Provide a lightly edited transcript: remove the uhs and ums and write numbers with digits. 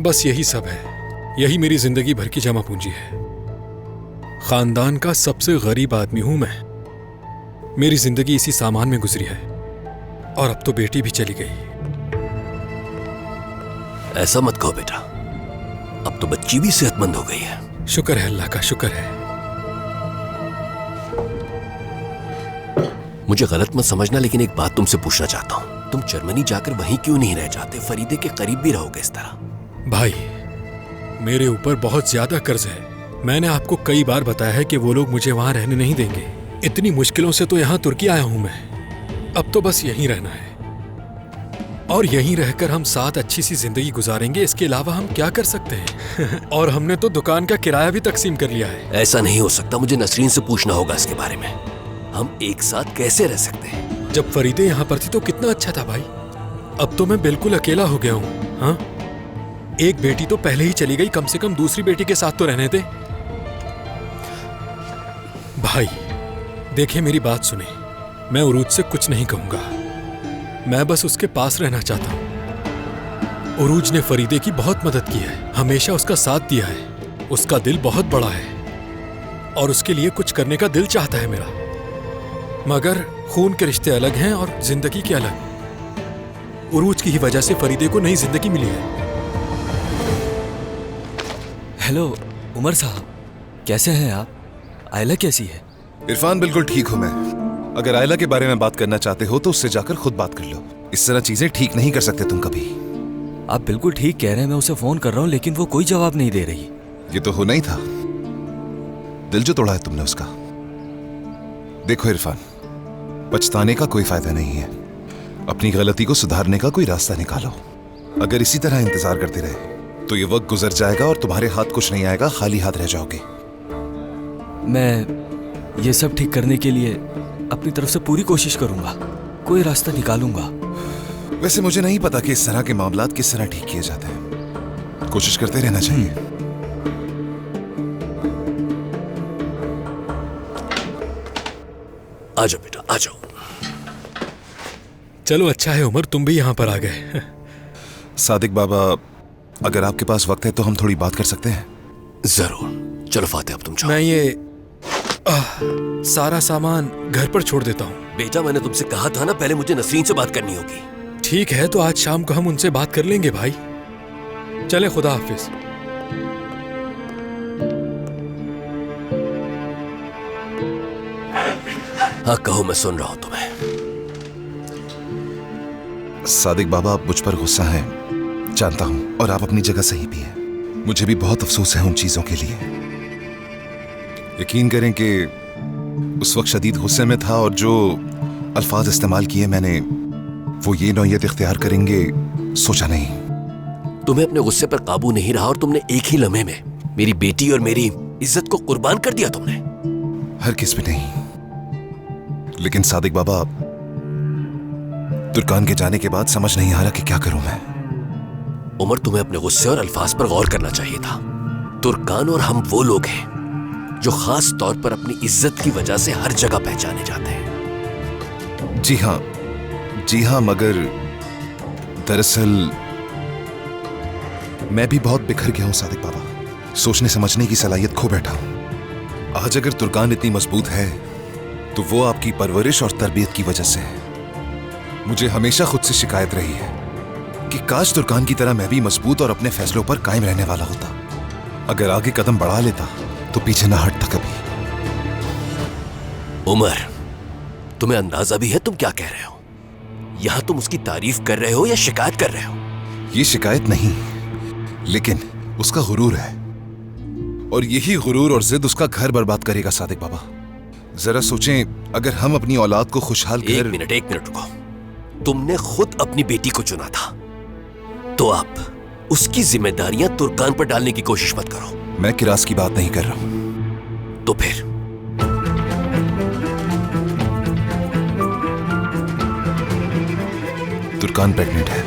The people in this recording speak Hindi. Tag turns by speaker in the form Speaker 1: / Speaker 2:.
Speaker 1: बस यही सब है। यही मेरी जिंदगी भर की जमा पूंजी है। खानदान का सबसे गरीब आदमी हूं मैं। मेरी जिंदगी इसी सामान में गुजरी है और अब तो बेटी भी चली गई।
Speaker 2: ऐसा मत कहो बेटा, अब तो बच्ची भी सेहतमंद हो गई है।
Speaker 1: शुक्र है अल्लाह का, शुक्र है।
Speaker 2: मुझे गलत मत समझना, लेकिन एक बात तुमसे पूछना चाहता हूँ। तुम जर्मनी जाकर वहीं क्यों नहीं रह जाते? फरीदे के करीब भी रहोगे इस तरह।
Speaker 1: भाई, मेरे ऊपर बहुत ज्यादा कर्ज है। मैंने आपको कई बार बताया है कि वो लोग मुझे वहां रहने नहीं देंगे। इतनी मुश्किलों से तो यहाँ तुर्की आया हूं मैं। अब तो बस यहीं रहना है और यहीं रहकर हम साथ अच्छी सी जिंदगी गुजारेंगे। इसके अलावा हम क्या कर सकते हैं? और हमने तो दुकान का किराया भी तकसीम कर लिया है।
Speaker 2: ऐसा नहीं हो सकता, मुझे नसरीन से पूछना होगा इसके बारे में। हम एक साथ कैसे रह सकते हैं?
Speaker 1: जब फरीदे यहाँ पर थी तो कितना अच्छा था भाई। अब तो मैं बिल्कुल अकेला हो गया हूँ। हाँ, एक बेटी तो पहले ही चली गई, कम से कम दूसरी बेटी के साथ तो रहने दे। भाई देखिए, मेरी बात सुने। मैं उरूज से कुछ नहीं कहूंगा, मैं बस उसके पास रहना चाहता हूं। उरूज ने फरीदे की बहुत मदद की है, हमेशा उसका साथ दिया है। उसका दिल बहुत बड़ा है और उसके लिए कुछ करने का दिल चाहता है मेरा। मगर खून के रिश्ते अलग हैं और जिंदगी के अलग। उरूज की ही वजह से फरीदे को नई जिंदगी मिली है।
Speaker 3: हेलो उमर साहब, कैसे हैं आप? आयला कैसी है?
Speaker 4: इरफान, बिल्कुल ठीक हूं मैं। अगर आयला के बारे में बात करना चाहते हो तो उससे जाकर खुद बात कर लो। इस तरह चीजें ठीक नहीं कर सकते तुम कभी।
Speaker 3: आप बिल्कुल ठीक कह रहे हैं। मैं उसे फोन कर रहा हूँ लेकिन वो कोई जवाब नहीं दे रही।
Speaker 4: ये तो होना ही था। दिल जो तोड़ा है तुमने उसका। देखो इरफान, पछताने का कोई फायदा नहीं है। अपनी गलती को सुधारने का कोई रास्ता निकालो। अगर इसी तरह इंतजार करते रहे तो ये वक्त गुजर जाएगा और तुम्हारे हाथ कुछ नहीं आएगा, खाली हाथ रह जाओगे।
Speaker 3: मैं ये सब ठीक करने के लिए अपनी तरफ से पूरी कोशिश करूंगा, कोई रास्ता निकालूंगा।
Speaker 4: वैसे मुझे नहीं पता कि इस तरह के मामलात किस तरह ठीक किए जाते हैं। कोशिश करते रहना चाहिए।
Speaker 2: आ जाओ बेटा, आ जाओ।
Speaker 1: चलो अच्छा है उमर, तुम भी यहाँ पर आ गए।
Speaker 4: सादिक बाबा, अगर आपके पास वक्त है तो हम थोड़ी बात कर सकते हैं।
Speaker 2: जरूर, चलो फातिह, अब तुम जाओ।
Speaker 1: मैं ये सारा सामान घर पर छोड़ देता हूँ।
Speaker 2: बेटा, मैंने तुमसे कहा था ना, पहले मुझे नसरीन से बात करनी होगी।
Speaker 1: ठीक है, तो आज शाम को हम उनसे बात कर लेंगे भाई। चले, खुदा हाफिज।
Speaker 2: हाँ कहो, मैं सुन रहा हूं तुम्हें।
Speaker 4: सादिक बाबा, आप मुझ पर गुस्सा हैं, जानता हूं, और आप अपनी जगह सही भी हैं। मुझे भी बहुत अफसोस है उन चीजों के लिए। यकीन करें कि उस वक्त शदीद गुस्से में था और जो अल्फाज इस्तेमाल किए मैंने, वो ये नौयत इख्तियार करेंगे सोचा नहीं।
Speaker 2: तुम्हें अपने गुस्से पर काबू नहीं रहा और तुमने एक ही लम्हे में मेरी बेटी और मेरी इज्जत को कुर्बान कर दिया तुमने।
Speaker 4: हर किस पे नहीं, लेकिन सादिक बाबा, तुर्कान के जाने के बाद समझ नहीं आ रहा कि क्या करूं मैं।
Speaker 2: उमर, तुम्हें अपने गुस्से और अल्फाज पर गौर करना चाहिए था। तुर्कान और हम वो लोग हैं जो खास तौर पर अपनी इज्जत की वजह से हर जगह पहचाने जाते हैं।
Speaker 4: जी हाँ, मगर दरअसल मैं भी बहुत बिखर गया हूं सादिक बाबा। सोचने समझने की सलाहियत खो बैठा हूं। आज अगर तुर्कान इतनी मजबूत है तो वो आपकी परवरिश और तरबियत की वजह से है। मुझे हमेशा खुद से शिकायत रही है कि काश तुर्कान की तरह मैं भी मजबूत और अपने फैसलों पर कायम रहने वाला होता। अगर आगे कदम बढ़ा लेता तो पीछे ना हटता कभी।
Speaker 2: उमर, तुम्हें अंदाजा भी है तुम क्या कह रहे हो? यहां तुम उसकी तारीफ कर रहे हो या शिकायत कर रहे हो?
Speaker 4: ये शिकायत नहीं, लेकिन उसका गुरूर है और यही गुरूर और जिद उसका घर बर्बाद करेगा। सादिक बाबा, जरा सोचें, अगर हम अपनी औलाद को खुशहाल
Speaker 2: एक मिनट रुको। तुमने खुद अपनी बेटी को चुना था, तो आप उसकी जिम्मेदारियां तुर्कान पर डालने की कोशिश मत करो।
Speaker 4: मैं किरास की बात नहीं कर रहा हूं।
Speaker 2: तो फिर
Speaker 4: तुर्कान प्रेग्नेंट है।